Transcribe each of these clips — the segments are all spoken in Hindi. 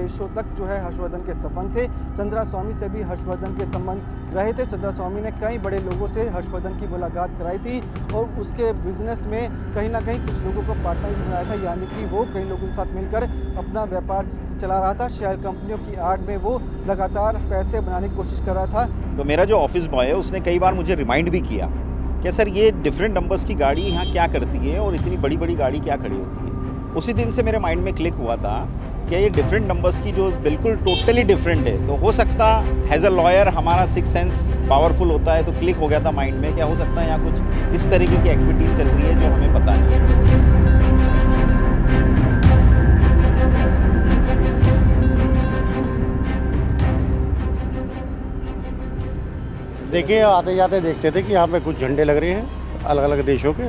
विदेशों तक जो है हर्षवर्धन के संबंध थे। चंद्रा स्वामी से भी हर्षवर्धन के संबंध रहे थे। चंद्रा स्वामी ने कई बड़े लोगों से हर्षवर्धन की मुलाकात कराई थी और उसके बिजनेस में कहीं ना कहीं कुछ लोगों को पार्टनर भी बनाया था, यानी कि वो कई लोगों के साथ मिलकर अपना व्यापार चला रहा था। शेयर कंपनियों की आड़ में वो लगातार पैसे बनाने की कोशिश कर रहा था। तो मेरा जो ऑफिस बॉय है उसने कई बार मुझे रिमाइंड भी किया कि सर ये डिफरेंट नंबर्स की गाड़ी यहाँ क्या करती है और इतनी बड़ी बड़ी गाड़ी क्या खड़ी होती है। उसी दिन से मेरे माइंड में क्लिक हुआ था कि ये डिफरेंट नंबर्स की जो बिल्कुल टोटली डिफरेंट है, तो हो सकता एज अ लॉयर हमारा सिक्स सेंस पावरफुल होता है। तो क्लिक हो गया था माइंड में, क्या हो सकता है यहाँ कुछ इस तरीके की एक्टिविटीज़ चल रही है जो हमें पता नहीं। देखिए, आते जाते देखते थे कि यहाँ पे कुछ झंडे लग रहे हैं अलग अलग देशों के,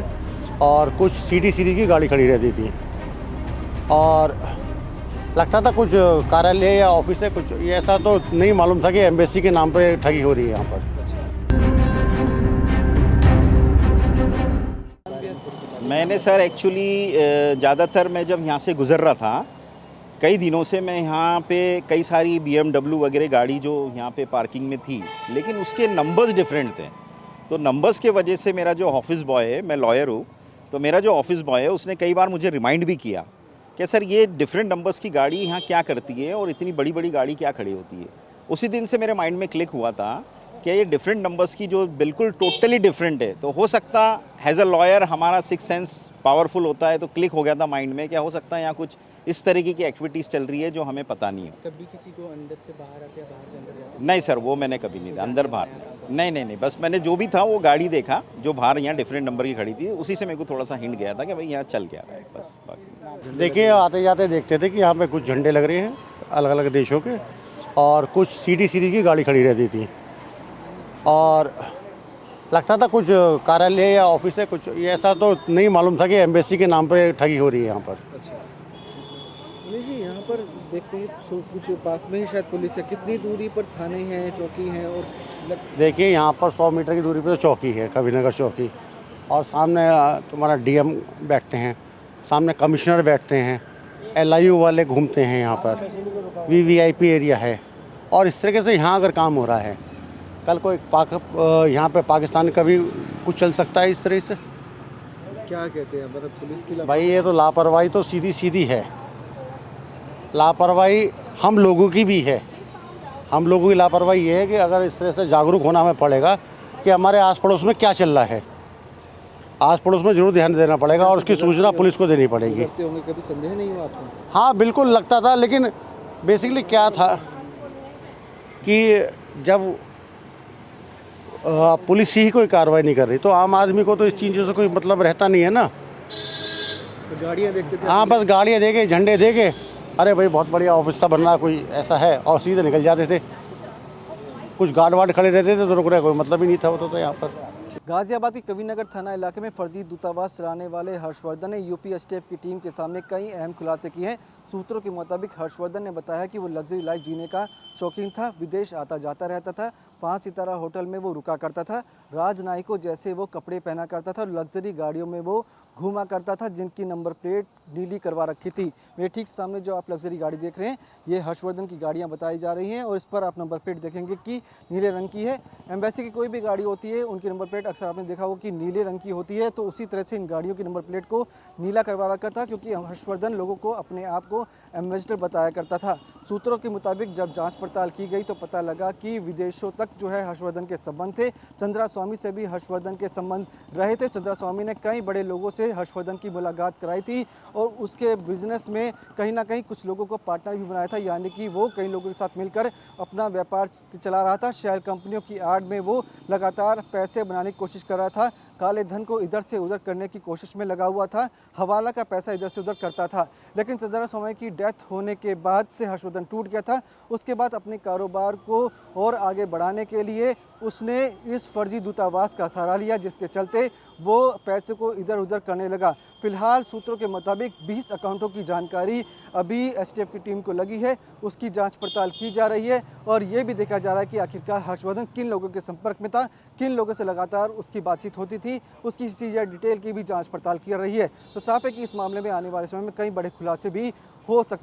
और कुछ सीधी की गाड़ी खड़ी रहती थी, और लगता था कुछ कार्यालय या ऑफिस है कुछ। ये ऐसा तो नहीं मालूम था कि एम्बेसी के नाम पे ठगी हो रही है यहाँ पर। मैंने सर एक्चुअली ज़्यादातर मैं जब यहाँ से गुज़र रहा था कई दिनों से, मैं यहाँ पे कई सारी BMW वगैरह गाड़ी जो यहाँ पे पार्किंग में थी, लेकिन उसके नंबर्स डिफरेंट थे। तो नंबर्स के वजह से मेरा जो ऑफिस बॉय है, मैं लॉयर हूँ, तो मेरा जो ऑफिस बॉय है उसने कई बार मुझे रिमाइंड भी किया कि सर ये डिफरेंट नंबर्स की गाड़ी यहाँ क्या करती है और इतनी बड़ी बड़ी गाड़ी क्या खड़ी होती है। उसी दिन से मेरे माइंड में क्लिक हुआ था कि ये डिफरेंट नंबर्स की जो बिल्कुल टोटली डिफरेंट है, तो हो सकता एज अ लॉयर हमारा सिक्स सेंस पावरफुल होता है। तो क्लिक हो गया था माइंड में, क्या हो सकता है यहाँ कुछ इस तरीके की एक्टिविटीज़ चल रही है जो हमें पता नहीं है। कभी किसी को अंदर से बाहर आते या बाहर से अंदर जाते? नहीं सर, वो मैंने कभी नहीं था, अंदर बाहर नहीं, बस मैंने जो भी था वो गाड़ी देखा जो बाहर यहाँ डिफरेंट नंबर की खड़ी थी, उसी से मेरे को थोड़ा सा हिंट गया था कि भाई यहाँ चल क्या रहा है, बस। बाकी देखिए, आते जाते देखते थे कि यहाँ पे कुछ झंडे लग रहे हैं अलग अलग देशों के, और कुछ सीधी की गाड़ी खड़ी रहती थी, और लगता था कुछ कार्यालय या ऑफिस है कुछ। ये ऐसा तो नहीं मालूम था कि एम्बेसी के नाम पे ठगी हो रही है यहाँ पर। जी, यहाँ पर देखते हैं कुछ पास में ही शायद पुलिस है। कितनी दूरी पर थाने हैं, चौकी हैं? और देखिए, यहाँ पर 100 मीटर की दूरी पर चौकी है, कबीरनगर चौकी, और सामने तुम्हारा DM बैठते हैं, सामने कमिश्नर बैठते हैं, LIU वाले घूमते हैं यहाँ पर, VVIP एरिया है, और इस तरीके से यहाँ अगर काम हो रहा है, कल को यहाँ पे पाकिस्तान का भी कुछ चल सकता है इस तरह से। क्या कहते हैं, मतलब पुलिस की भाई ये तो लापरवाही तो सीधी है। लापरवाही हम लोगों की भी है। हम लोगों की लापरवाही ये है कि अगर इस तरह से जागरूक होना हमें पड़ेगा कि हमारे आस पड़ोस में क्या चल रहा है। आस पड़ोस में जरूर ध्यान देना पड़ेगा और उसकी सूचना पुलिस को देनी पड़ेगी। कभी संदेह नहीं हुआ आपको? हाँ, बिल्कुल लगता था, लेकिन बेसिकली क्या था कि जब पुलिस ही कोई कार्रवाई नहीं कर रही तो आम आदमी को तो इस चीज़ से कोई मतलब रहता नहीं है ना। तो गाड़ियाँ देखते थे? हाँ, बस गाड़ियाँ देखे, झंडे देखे, अरे भाई बहुत बढ़िया ऑफिस सा बन रहा कोई ऐसा है, और सीधे निकल जाते थे। कुछ गार्ड वार्ड खड़े रहते थे तो रुक रहे, कोई मतलब ही नहीं था वो तो यहाँ पर। गाजियाबाद के कविनगर थाना इलाके में फर्जी दूतावास चलाने वाले हर्षवर्धन ने यूपी STF की टीम के सामने कई अहम खुलासे किए हैं। सूत्रों के मुताबिक हर्षवर्धन ने बताया कि वो लग्जरी लाइफ जीने का शौकीन था, विदेश आता जाता रहता था, 5 सितारा होटल में वो रुका करता था, राजनायिकों जैसे वो कपड़े पहना करता था, लग्जरी गाड़ियों में वो घूमा करता था जिनकी नंबर प्लेट नीली करवा रखी थी। मेरे ठीक सामने जो आप लग्जरी गाड़ी देख रहे हैं, ये हर्षवर्धन की गाड़ियाँ बताई जा रही हैं, और इस पर आप नंबर प्लेट देखेंगे कि नीले रंग की है। एम्बेसी की कोई भी गाड़ी होती है उनकी नंबर प्लेट अक्सर आपने देखा होगा कि नीले रंग की होती है, तो उसी तरह से इन गाड़ियों की नंबर प्लेट को नीला करवा रखा था, क्योंकि हर्षवर्धन लोगों को अपने आप को एम्बेसडर बताया करता था। सूत्रों के मुताबिक जब जांच पड़ताल की गई तो पता लगा कि विदेशों तक जो है हर्षवर्धन के संबंध थे। चंद्रा स्वामी से भी हर्षवर्धन के संबंध रहे थे। चंद्रा स्वामी ने कई बड़े लोगों से हर्षवर्धन की मुलाकात कराई थी और उसके बिजनेस में कहीं ना कहीं कुछ लोगों को पार्टनर भी बनाया था, यानी कि वो कई लोगों के साथ मिलकर अपना व्यापार चला रहा था। शेयर कंपनियों की आड़ में वो लगातार पैसे बनाने की कोशिश कर रहा था, काले धन को इधर से उधर करने की कोशिश में लगा हुआ था, हवाला का पैसा इधर से उधर करता था। लेकिन चंद्रा स्वामी की डेथ होने के बाद से हर्षवर्धन टूट गया था। उसके बाद अपने कारोबार को और आगे बढ़ाने के लिए उसने इस फर्जी दूतावास का सहारा लिया, जिसके चलते वो पैसे को इधर उधर करने लगा। फिलहाल सूत्रों के मुताबिक 20 अकाउंटों की जानकारी अभी STF की टीम को लगी है, उसकी जांच पड़ताल की जा रही है और ये भी देखा जा रहा है कि आखिरकार हर्षवर्धन किन लोगों के संपर्क में था, किन लोगों से लगातार उसकी बातचीत होती थी, उसकी सीरियर डिटेल की भी जांच पड़ताल की रही है। तो साफ है कि इस मामले में आने वाले समय में कई बड़े खुलासे भी हो सकते